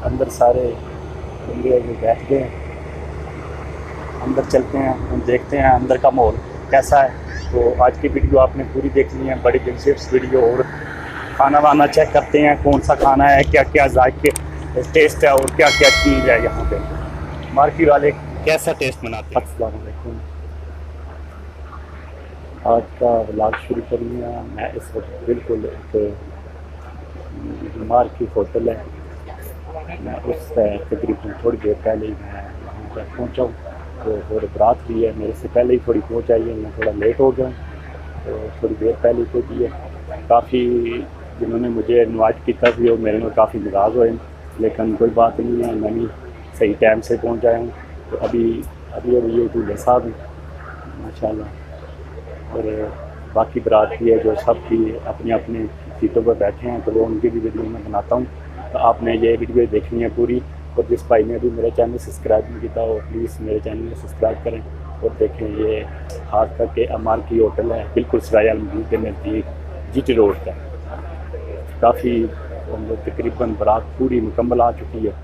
अंदर सारे बंदे जो बैठ गए हैं। अंदर चलते हैं, हम देखते हैं अंदर का माहौल कैसा है। तो आज की वीडियो आपने पूरी देखनी है, बड़ी दिलचस्प वीडियो। और खाना वाना चेक करते हैं कौन सा खाना है, क्या क्या जायके टेस्ट है और क्या क्या चीज़ है यहाँ पे। मार्केट वाले कैसा टेस्ट बनाते हैं। अस्सलाम वालेकुम, आज का व्लॉग शुरू करूँगा। मैं इस वक्त बिल्कुल एक मार्केट होटल है, मैं उस तकरीबन थोड़ी देर पहले ही मैं वहाँ पर पहुँचा हूँ। तो और बारात भी है, मेरे से पहले ही थोड़ी पहुँच आई है, मैं थोड़ा लेट हो गया हूँ तो थोड़ी देर पहले पहुँची है। काफ़ी जिन्होंने मुझे इनवाइट किया भी और मेरे में काफ़ी नाराज़ हुए, लेकिन कोई बात नहीं है, मैं भी सही टाइम से पहुँच आया हूँ। तो अभी ये दूल्हे साहब हैं माशाल्लाह, और बाकी बारात भी है जो सब भी अपनी अपनी सीटों पर बैठे हैं, तो वो उनकी भी वीडियो मैं बनाता हूँ। तो आपने ये वीडियो देखनी है पूरी। और जिस भाई ने अभी मेरा चैनल सब्सक्राइब नहीं किया वो प्लीज़ मेरे चैनल में सब्सक्राइब करें। और देखें, ये खास करके अमार की होटल है, बिल्कुल सराय मस्जिद के नज़दीक जीटी रोड का। काफ़ी तकरीबन बारात पूरी मुकम्मल आ चुकी है।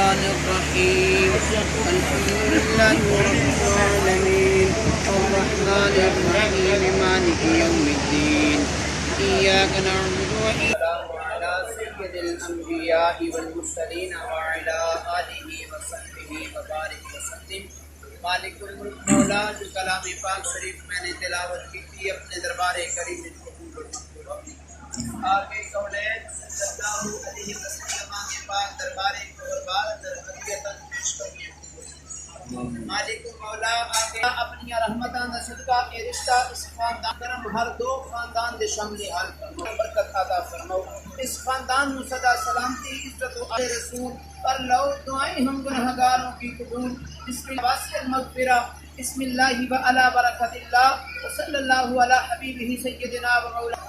बिस्मिल्लाहिर्रहमानिर्रहीम अल्हम्दुलिल्लाहि रब्बिल आलमीन अर्रहमानिर्रहीम मालिकि यौमिद्दीन इय्याका नअबुदु व इय्याका अला सय्यिदिल अंबिया'i वल मुरसलीन व अला आलिहि व सहबिहि व बारिक व सल्लिम मालिकुल मुल्क मौला जो कलाम पाक शरीफ मैंने तिलावत की थी अपने दरबार करीम में कबूल और आगे कौलैन सल्लल्लाहु अलैहि वसल्लम के पाक दरबार कुर्बान दरबरियतन पेश करिए मालिकुल मौला आगे अपनी रहमतां दा सदका ए रिश्ता इस खानदान करम हर दो खानदान दे शामिल हाल बरकत अता फरमाओ इस खानदान नु सदा सलामती इज्जत व आले रसूल पर लो दुआएं हम गुनहगारों की कबूल इसकी वासियत मगफिरा बिस्मिल्लाहि व अला बरकतिल्लाह व सल्लल्लाहु अला हबीबिही सय्यिदिना व मौला